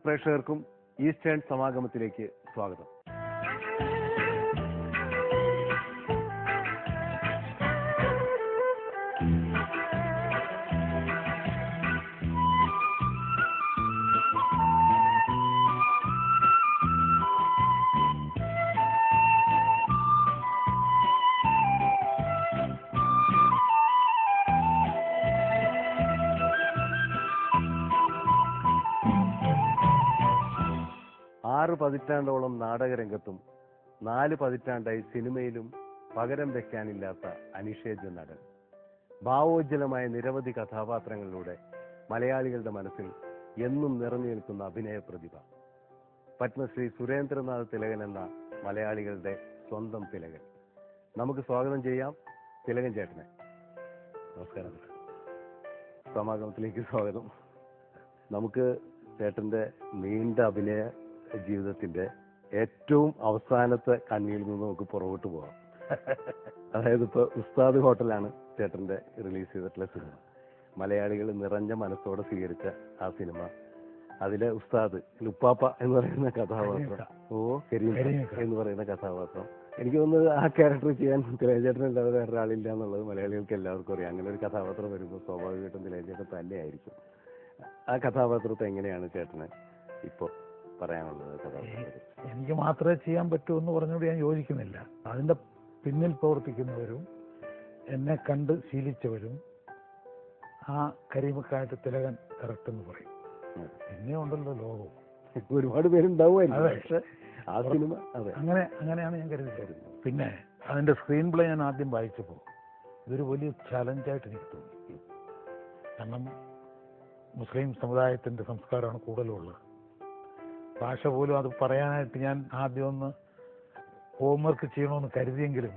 പ്രേക്ഷകർക്കും ഈസ്റ്റേൺ സമാഗമത്തിലേക്ക് സ്വാഗതം. ആറ് പതിറ്റാണ്ടോളം നാടകരംഗത്തും 4 പതിറ്റാണ്ടായി സിനിമയിലും പകരം വെക്കാനില്ലാത്ത അനിഷേധ്യ നടൻ. ഭാവോജ്വലമായ നിരവധി കഥാപാത്രങ്ങളിലൂടെ മലയാളികളുടെ മനസ്സിൽ എന്നും നിറഞ്ഞു നിൽക്കുന്ന അഭിനയ പ്രതിഭ. പത്മശ്രീ സുരേന്ദ്രനാഥ് തിലകൻ എന്ന മലയാളികളുടെ സ്വന്തം തിലകൻ. നമുക്ക് സ്വാഗതം ചെയ്യാം തിലകൻ ചേട്ടനെ. നമസ്കാരം. സമാഗമത്തിലേക്ക് സ്വാഗതം. നമുക്ക് ചേട്ടന്റെ നീണ്ട അഭിനയ ജീവിതത്തിന്റെ ഏറ്റവും അവസാനത്തെ കണ്ണിയിൽ നിന്ന് നമുക്ക് പുറകോട്ട് പോകാം. അതായത് ഇപ്പൊ ഉസ്താദ് ഹോട്ടലാണ് ചേട്ടന്റെ റിലീസ് ചെയ്തിട്ടുള്ള സിനിമ. മലയാളികൾ നിറഞ്ഞ മനസ്സോടെ സ്വീകരിച്ച ആ സിനിമ. അതിലെ ഉസ്താദ് ലുപ്പാപ്പ എന്ന് പറയുന്ന കഥാപാത്രം, കരീം എന്ന് പറയുന്ന കഥാപാത്രം, എനിക്ക് തോന്നുന്നത് ആ ക്യാരക്ടർ ചെയ്യാൻ തിലകചേട്ടനല്ലാതെ വേറൊരാളില്ല എന്നുള്ളത് മലയാളികൾക്ക് എല്ലാവർക്കും അറിയാം. അങ്ങനെ ഒരു കഥാപാത്രം വരുമ്പോൾ സ്വാഭാവികമായിട്ടും തിലകചേട്ടൻ തന്നെയായിരിക്കും. ആ കഥാപാത്രത്തെ എങ്ങനെയാണ് ചേട്ടന് ഇപ്പൊ പറയാനുള്ളത്? എനിക്ക് മാത്രമേ ചെയ്യാൻ പറ്റൂ എന്ന് പറഞ്ഞുകൊണ്ട് ഞാൻ യോജിക്കുന്നില്ല. അതിന്റെ പിന്നിൽ പ്രവർത്തിക്കുന്നവരും എന്നെ കണ്ട് ശീലിച്ചവരും ആ കരീമക്കായിട്ട് തിലകൻ കറക്റ്റ് എന്ന് പറയും. പിന്നെ ഉണ്ടല്ലോ ലോകം, ഒരുപാട് പേരുണ്ടാവുമായിരിക്കും. അങ്ങനെയാണ് ഞാൻ കരുതിയത്. പിന്നെ അതിന്റെ സ്ക്രീൻ പ്ലേ ഞാൻ ആദ്യം വായിച്ചപ്പോൾ ഇതൊരു വലിയ ചലഞ്ചായിട്ട് എനിക്ക് തോന്നി. കാരണം മുസ്ലിം സമുദായത്തിന്റെ സംസ്കാരമാണ് കൂടുതലുള്ളത്. ഭാഷ പോലും അത് പറയാനായിട്ട് ഞാൻ ആദ്യം ഒന്ന് ഹോംവർക്ക് ചെയ്യണമെന്ന് കരുതിയെങ്കിലും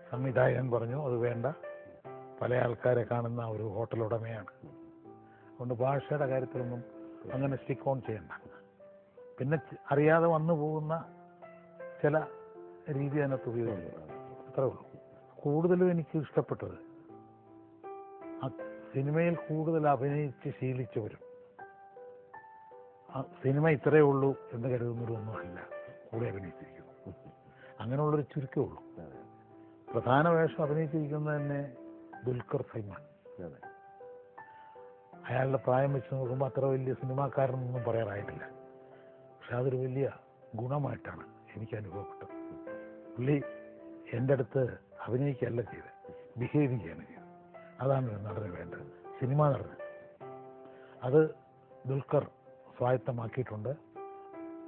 സംവിധായകൻ പറഞ്ഞു അത് വേണ്ട, പല ആൾക്കാരെ കാണുന്ന ഒരു ഹോട്ടൽ ഉടമയാണ്, അതുകൊണ്ട് ഭാഷയുടെ കാര്യത്തിലൊന്നും അങ്ങനെ സ്റ്റിക്ക് ഓൺ ചെയ്യണ്ട. പിന്നെ അറിയാതെ വന്നു പോകുന്ന ചില രീതി അതിനകത്ത് ഉപയോഗിച്ചു, അത്രേ ഉള്ളൂ. കൂടുതലും എനിക്ക് ഇഷ്ടപ്പെട്ടത് ആ സിനിമയിൽ കൂടുതൽ അഭിനയിച്ച് ശീലിച്ചവരും സിനിമ ഇത്രയേ ഉള്ളൂ എന്ന് കരുതുന്നവരൊന്നുമല്ല കൂടെ അഭിനയിച്ചിരിക്കുന്നു. അങ്ങനെയുള്ളൊരു ചുരുക്കമേ ഉള്ളൂ. പ്രധാന വേഷം അഭിനയിച്ചിരിക്കുന്നത് തന്നെ ദുൽഖർ സൽമാൻ. അയാളുടെ പ്രായം വെച്ച് നോക്കുമ്പോൾ അത്ര വലിയ സിനിമാക്കാരനൊന്നും പറയാറായിട്ടില്ല. പക്ഷെ അതൊരു വലിയ ഗുണമായിട്ടാണ് എനിക്ക് അനുഭവപ്പെട്ടത്. പുള്ളി എൻ്റെ അടുത്ത് അഭിനയിക്കുകയല്ല ചെയ്തത്, ബിഹേവ് ചെയ്യാണ് ചെയ്തത്. അതാണ് നടന് വേണ്ടത്, സിനിമ നടന്. അത് ദുൽഖർ സ്വായത്തമാക്കിയിട്ടുണ്ട്.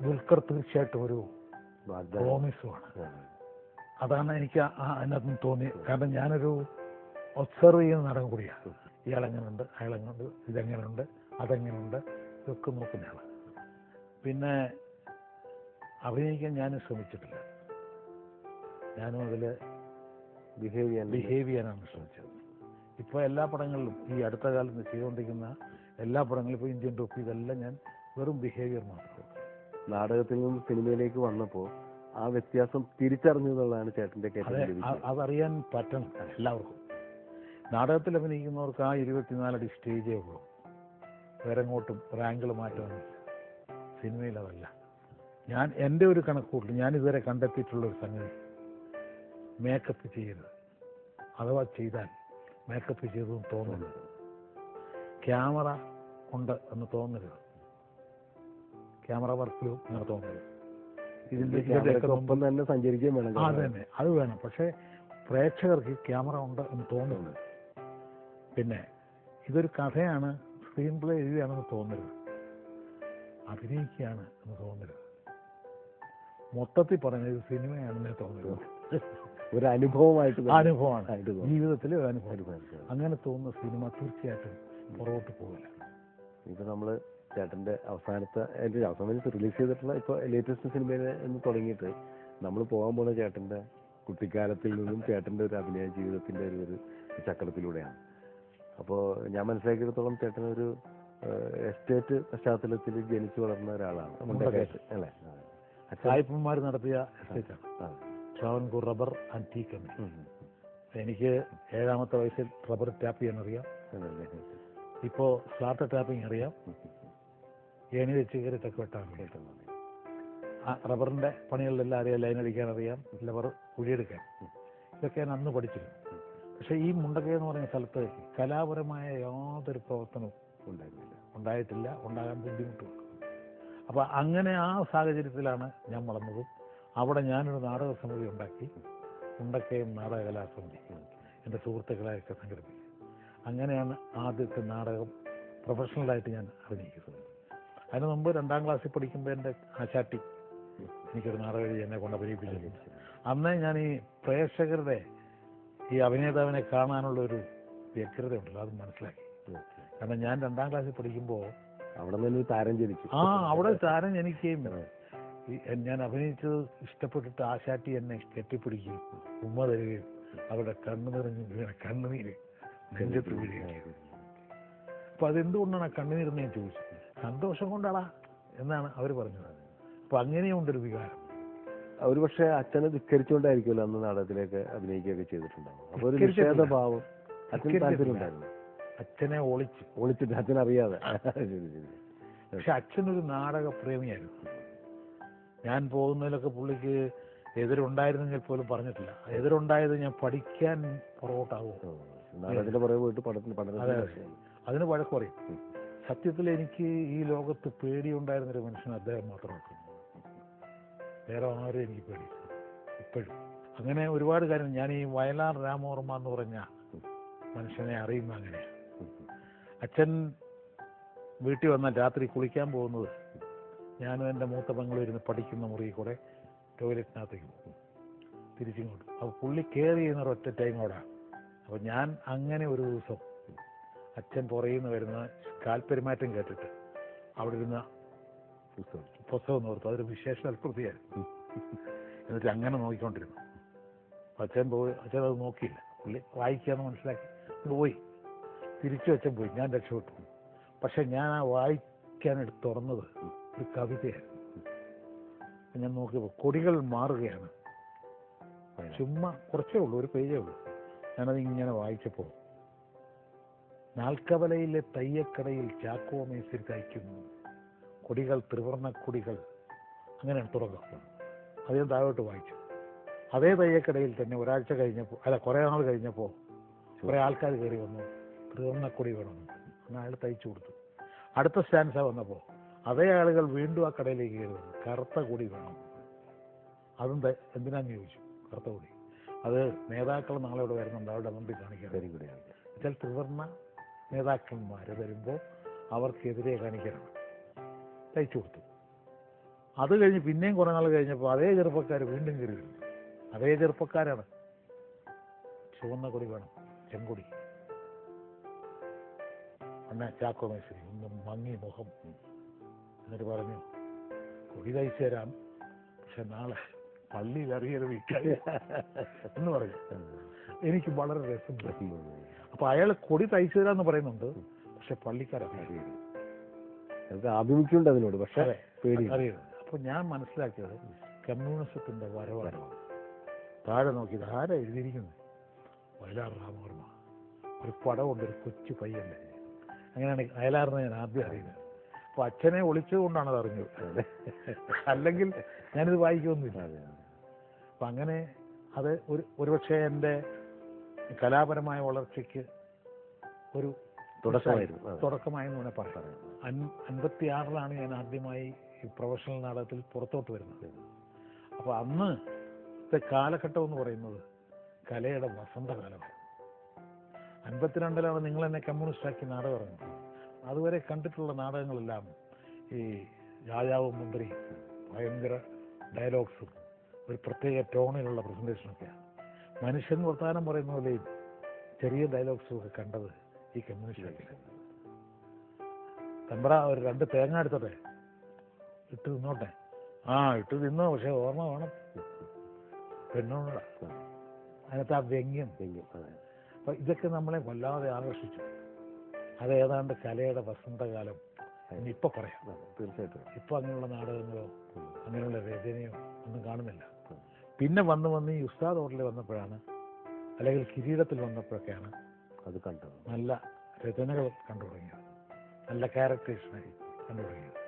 ദുൽഖർ തീർച്ചയായിട്ടും ഒരു പ്രോമിസുമാണ്. അതാണ് എനിക്ക് അതിനകത്ത് തോന്നിയത്. കാരണം ഞാനൊരു ഒബ്സർവ് ചെയ്യുന്ന നടൻ കൂടിയാണ്. ഇയാളെങ്ങനെയുണ്ട്, അയാളെങ്ങനെയുണ്ട്, ഇതെങ്ങനെയുണ്ട്, അതെങ്ങനെയുണ്ട്, ഇതൊക്കെ നോക്കുന്നയാളാണ്. പിന്നെ അഭിനയിക്കാൻ ഞാനും ശ്രമിച്ചിട്ടില്ല. ഞാനും അതിൽ ബിഹേവ് ചെയ്യാനാണ് ശ്രമിച്ചത്. ഇപ്പോൾ എല്ലാ പടങ്ങളിലും ഈ അടുത്ത കാലത്ത് ചെയ്തുകൊണ്ടിരിക്കുന്ന എല്ലാ പടങ്ങളിലും ഇപ്പോൾ ഇന്ത്യൻ ടോപ്പ് ഇതെല്ലാം ഞാൻ വെറും ബിഹേവിയർ മാത്രമേ. നാടകത്തിൽ നിന്നും സിനിമയിലേക്ക് വന്നപ്പോൾ ആ വ്യത്യാസം തിരിച്ചറിഞ്ഞു എന്നുള്ളതാണ് ചേട്ടന്റെ കേട്ടത്. അതറിയാൻ പറ്റണം എല്ലാവർക്കും. നാടകത്തിൽ അഭിനയിക്കുന്നവർക്ക് ആ 24 അടി സ്റ്റേജേ ഉള്ളൂ, വേറെ എങ്ങോട്ടും റാങ്കിൾ മാറ്റമൊന്നുമില്ല. സിനിമയിൽ അതല്ല. ഞാൻ എൻ്റെ ഒരു കണക്കൂട്ടിൽ ഞാൻ ഇതുവരെ കണ്ടെത്തിയിട്ടുള്ളൊരു സംഗതി, മേക്കപ്പ് ചെയ്യരുത്. അഥവാ ചെയ്താൽ മേക്കപ്പ് ചെയ്തതെന്ന് തോന്നരുത്, ക്യാമറ ഉണ്ട് എന്ന് തോന്നരുത്, ക്യാമറ വർക്കിലും അങ്ങനെ തോന്നരുത്. ഇതിൻ്റെ ഒപ്പം തന്നെ സഞ്ചരിക്കുകയും വേണം. അതന്നെ, അത് വേണം. പക്ഷേ പ്രേക്ഷകർക്ക് ക്യാമറ ഉണ്ട് എന്ന് തോന്നുന്നത്. പിന്നെ ഇതൊരു കഥയാണ്, സ്ക്രീൻ പ്ലേ എഴുതുകയാണെന്ന് തോന്നരുത്, അഭിനയിക്കുകയാണ് എന്ന് തോന്നരുത്. മൊത്തത്തിൽ പറഞ്ഞത് സിനിമയാണെന്നേ തോന്നരുത്. ഒരു അനുഭവമാണ് ജീവിതത്തിലെ ഒരു അനുഭവം. അങ്ങനെ തോന്നുന്ന സിനിമ തീർച്ചയായിട്ടും പുറകോട്ട് പോകില്ല. ഇപ്പൊ നമ്മള് ചേട്ടന്റെ അവസാനത്തെ റിലീസ് ചെയ്തിട്ടുള്ള ഇപ്പൊ ലേറ്റസ്റ്റ് സിനിമയിൽ നിന്ന് തുടങ്ങിയിട്ട് നമ്മൾ പോകാൻ പോകുന്ന ചേട്ടന്റെ കുട്ടിക്കാലത്തിൽ നിന്നും ചേട്ടന്റെ ഒരു അഭിനയ ജീവിതത്തിന്റെ ഒരു ചക്രത്തിലൂടെയാണ്. അപ്പോൾ ഞാൻ മനസ്സിലാക്കിയിടത്തോളം ചേട്ടനൊരു എസ്റ്റേറ്റ് പശ്ചാത്തലത്തിൽ ജനിച്ചു വളർന്ന ഒരാളാണ് അല്ലേ? സായിപ്പന്മാർ നടത്തിയ എസ്റ്റേറ്റാണ് Travancore rubber and tea company. എനിക്ക് 7ാമത്തെ വയസ്സിൽ റബ്ബർ ടാപ്പ് ചെയ്യാൻ അറിയാം. ഇപ്പോൾ സ്ലാർട്ടർ ടാപ്പിംഗ് അറിയാം. ഏണി വെച്ച് കയറി തെക്ക് വെട്ടാൻ ആ റബ്ബറിൻ്റെ പണികളിലെല്ലാം അറിയാം, ലൈൻ അടിക്കാൻ അറിയാം, റബ്ബർ കുഴിയെടുക്കാൻ, ഇതൊക്കെ ഞാൻ അന്ന് പഠിച്ചിരുന്നു. പക്ഷേ ഈ മുണ്ടക്കയം എന്ന് പറയുന്ന സ്ഥലത്ത് കലാപരമായ യാതൊരു പ്രവർത്തനവും ഉണ്ടായിട്ടില്ല, ഉണ്ടാകാൻ ബുദ്ധിമുട്ടുണ്ട്. അപ്പോൾ അങ്ങനെ ആ സാഹചര്യത്തിലാണ് ഞാൻ വളർന്നതും. അവിടെ ഞാനൊരു നാടക സമിതി ഉണ്ടാക്കി, മുണ്ടക്കയം നാടക കലാസമിതി, എൻ്റെ സുഹൃത്തുക്കളെയൊക്കെ സംഘടിപ്പിച്ചു. അങ്ങനെയാണ് ആദ്യത്തെ നാടകം പ്രൊഫഷണലായിട്ട് ഞാൻ അഭിനയിക്കുന്നത്. അതിന് മുമ്പ് 2ാം ക്ലാസ്സിൽ പഠിക്കുമ്പോൾ എൻ്റെ ആശാട്ടി എനിക്കൊരു നാടകം എഴുതി എന്നെ കൊണ്ട് അഭിനയിപ്പിച്ചിട്ടുണ്ട്. അന്നേ ഞാൻ ഈ പ്രേക്ഷകരുടെ ഈ അഭിനേതാവിനെ കാണാനുള്ളൊരു വ്യഗ്രത ഉണ്ടല്ലോ, അത് മനസ്സിലാക്കി. കാരണം ഞാൻ 2ാം ക്ലാസ്സിൽ പഠിക്കുമ്പോൾ അവിടെ നിന്ന് താരം ജനിച്ചു. അവിടെ താരം ജനിക്കുകയും ഞാൻ അഭിനയിച്ചത് ഇഷ്ടപ്പെട്ടിട്ട് ആശാട്ടി എന്നെ കെട്ടിപ്പിടിക്കുകയും ഉമ്മ തരികയും അവരുടെ കണ്ണു നിറഞ്ഞ് കണ്ണുനീര് നെഞ്ചത്ത് വീഴുകയും. അപ്പം അതെന്തുകൊണ്ടാണ് ആ കണ്ണുനീരെന്ന് ഞാൻ ചോദിച്ചു. സന്തോഷം കൊണ്ടാടാ എന്നാണ് അവർ പറഞ്ഞത്. അപ്പം അങ്ങനെയുണ്ടൊരു വികാരം. ഒരു പക്ഷേ അച്ഛനെ ധിക്കരിച്ചുകൊണ്ടായിരിക്കുമല്ലോ അന്ന് നാടകത്തിലേക്ക് അഭിനയിക്കുകയൊക്കെ ചെയ്തിട്ടുണ്ടാവും. അപ്പോൾ ഒരു നിഷേധഭാവം അച്ഛന് താല്പര്യമുണ്ടായിരുന്നു. അച്ഛനെ ഒളിച്ചിട്ട് അച്ഛനറിയാതെ. പക്ഷെ അച്ഛനൊരു നാടക പ്രേമിയായിരുന്നു. ഞാൻ പോകുന്നതിലൊക്കെ പുള്ളിക്ക് എതിരുണ്ടായിരുന്നെങ്കിൽ പോലും പറഞ്ഞിട്ടില്ല. എതിരുണ്ടായത് ഞാൻ പഠിക്കാൻ പുറകോട്ടാകുമോ, നാടകത്തിന്റെ പുറകെ പോയിട്ട് പഠനത്തിന് അതിന് വഴക്ക് പറയും. സത്യത്തിൽ എനിക്ക് ഈ ലോകത്ത് പേടിയുണ്ടായിരുന്നൊരു മനുഷ്യൻ അദ്ദേഹം മാത്രമാണ്. വേറെ ആരും എനിക്ക് പേടി ഇപ്പോഴും. അങ്ങനെ ഒരുപാട് കാര്യം. ഞാൻ ഈ വയലാർ രാമവർമ്മ എന്ന് പറഞ്ഞ മനുഷ്യനെ അറിയുന്ന അങ്ങനെയാണ്. അച്ഛൻ വീട്ടിൽ വന്നാൽ രാത്രി കുളിക്കാൻ പോകുന്നത് ഞാനും എൻ്റെ മൂത്ത പെങ്ങളും ഇരുന്ന് പഠിക്കുന്ന മുറിയിൽ കൂടെ ടോയ്ലറ്റിനകത്തേക്ക് പോകും, തിരിച്ചിങ്ങോട്ട്. അപ്പോൾ പുള്ളി കെയർ ചെയ്യുന്ന ഒരൊറ്റ ടൈമോടാണ്. അപ്പോൾ ഞാൻ അങ്ങനെ ഒരു ദിവസം അച്ഛൻ പുറയിൽ നിന്ന് വരുന്ന കാൽപ്പെരുമാറ്റം കേട്ടിട്ട് അവിടെ ഇരുന്ന പുസ്തകം ഓർത്തു. അതൊരു വിശേഷ അത്ഭുതമായിരുന്നു. എന്നിട്ട് അങ്ങനെ നോക്കിക്കൊണ്ടിരുന്നു. അച്ഛൻ അത് നോക്കിയില്ല. പുള്ളി വായിക്കാമെന്ന് മനസ്സിലാക്കി പോയി. തിരിച്ചു അച്ഛൻ പോയി. ഞാൻ രക്ഷപ്പെട്ടു. പക്ഷെ ഞാൻ ആ വായിക്കാനെടുത്ത് തുറന്നത് ഒരു കവിതയായിരുന്നു. ഞാൻ നോക്കിയപ്പോൾ കൊടികൾ മാറുകയാണ്. ചുമ്മാ കുറച്ചേ ഉള്ളൂ, ഒരു പേജേ ഉള്ളൂ. ഞാനത് ഇങ്ങനെ വായിച്ചപ്പോൾ, നാൽക്കവലയിലെ തയ്യക്കടയിൽ ചാക്കോ മേസ്തിരി തയ്ക്കുന്നു, കൊടികൾ ത്രിവർണ്ണ കൊടികൾ, അങ്ങനെയാണ് തുടങ്ങുക. അത് ഞാൻ താഴോട്ട് വായിച്ചു. അതേ തയ്യക്കടയിൽ തന്നെ ഒരാഴ്ച കഴിഞ്ഞപ്പോൾ, കുറേ നാൾ കഴിഞ്ഞപ്പോൾ കുറേ ആൾക്കാർ കയറി വന്നു, ത്രിവർണ്ണക്കൊടി വേണമെന്ന്. അങ്ങനെ അയാൾ തയ്ച്ചു കൊടുത്തു. അടുത്ത സ്റ്റാൻസ വന്നപ്പോൾ അതേ ആളുകൾ വീണ്ടും ആ കടയിലേക്ക് കയറി വന്നു, കറുത്ത കൊടി വേണം. അതും എന്തിനാന്ന് ചോദിച്ചു. കറുത്ത കൊടി അത് നേതാക്കൾ നാളെ ഇവിടെ വരുന്നുണ്ട്, അവരുടെ മുമ്പിൽ കാണിക്കാൻ. വെച്ചാൽ ത്രിവർണ്ണ നേതാക്കന്മാർ വരുമ്പോൾ അവർക്കെതിരെ കാണിക്കാനാണ്. തയ്ച്ചു കൊടുത്തു. അത് കഴിഞ്ഞ് പിന്നെയും കുറേ നാൾ കഴിഞ്ഞപ്പോൾ അതേ ചെറുപ്പക്കാർ വീണ്ടും കയറി വരുന്നു. അതേ ചെറുപ്പക്കാരാണ്. ചുവന്ന കൊടി വേണം, ചെങ്കൊടി. അണ്ണ ചാക്കോ മേസ്തിരി ഒന്ന് മങ്ങി മുഖം. എന്നിട്ട് പറഞ്ഞു, കൊടി തയ്ച്ചു തരാം, പക്ഷെ നാളെ പള്ളിയിൽ അറിയരുത് എന്ന് പറഞ്ഞു. എനിക്ക് വളരെ രസം. അപ്പൊ അയാൾ കൊടി തയ്ച്ചു തരാന്ന് പറയുന്നുണ്ട്, പക്ഷെ പള്ളിക്കാരറിയരുത്. ആഭിമുഖ്യമുണ്ട് അതിനോട്, പക്ഷേ അറിയരുത്. അപ്പൊ ഞാൻ മനസ്സിലാക്കിയത് കമ്മ്യൂണിസത്തിന്റെ വരവാണ്. താഴെ നോക്കിയത് ആരാ എഴുതിയിരിക്കുന്നത്? വയലാർ രാമവർമ്മ. ഒരു പടമുണ്ട്, ഒരു കൊച്ചു പയ്യൻ്റെ. അങ്ങനെയാണ് വയലാറിനെ ഞാൻ ആദ്യം അറിയുന്നത്. അപ്പോൾ അച്ഛനെ ഒളിച്ചുകൊണ്ടാണ് അത് അറിഞ്ഞത്. അല്ലെങ്കിൽ ഞാനിത് വായിക്കുമൊന്നുമില്ല. അപ്പം അങ്ങനെ അത് ഒരുപക്ഷെ എൻ്റെ കലാപരമായ വളർച്ചയ്ക്ക് ഒരു തുടക്കമായെന്ന് വേണേൽ പറയാം. 56 ഞാൻ ആദ്യമായി ഈ പ്രൊഫഷണൽ നാടകത്തിൽ പുറത്തോട്ട് വരുന്നത്. അപ്പോൾ അന്നത്തെ കാലഘട്ടം എന്ന് പറയുന്നത് കലയുടെ വസന്തകാലമാണ്. 52 നിങ്ങൾ എന്നെ കമ്മ്യൂണിസ്റ്റാക്കി നാടകം ഇറങ്ങുന്നത്. അതുവരെ കണ്ടിട്ടുള്ള നാടകങ്ങളെല്ലാം ഈ രാജാവും മന്ത്രിയും ഭയങ്കര ഡയലോഗ്സും ഒരു പ്രത്യേക ടോണിലുള്ള പ്രസൻറ്റേഷനൊക്കെയാണ്. മനുഷ്യൻ വർത്തമാനം പറയുന്ന പോലെയും ചെറിയ ഡയലോഗ്സും ഒക്കെ കണ്ടത് ഈ കമ്മ്യൂണിസ്റ്റ്. തമ്പ്ര ഒരു 2 തേങ്ങ എടുത്തോട്ടെ, ഇട്ട് തിന്നോട്ടെ. ഇട്ട് തിന്നോ, പക്ഷെ ഓർമ്മ വേണം പെണ്ണോടാ. അതിനകത്ത് ആ വ്യംഗ്യം. അപ്പം ഇതൊക്കെ നമ്മളെ വല്ലാതെ ആകർഷിച്ചു. അത് ഏതാണ്ട് കലയുടെ വസന്തകാലം ഇപ്പം പറയാം. തീർച്ചയായിട്ടും ഇപ്പം അങ്ങനെയുള്ള നാടകങ്ങളോ അങ്ങനെയുള്ള രചനയോ ഒന്നും കാണുന്നില്ല. പിന്നെ വന്ന് ഈ ഉസ്താദ് ഹോട്ടലിൽ വന്നപ്പോഴാണ്, അല്ലെങ്കിൽ കിരീടത്തിൽ വന്നപ്പോഴൊക്കെയാണ് അത് കണ്ടത്. നല്ല രചനകൾ കണ്ടു തുടങ്ങിയത്, നല്ല ക്യാരക്ടേഴ്സിനായി കണ്ടു തുടങ്ങിയത്.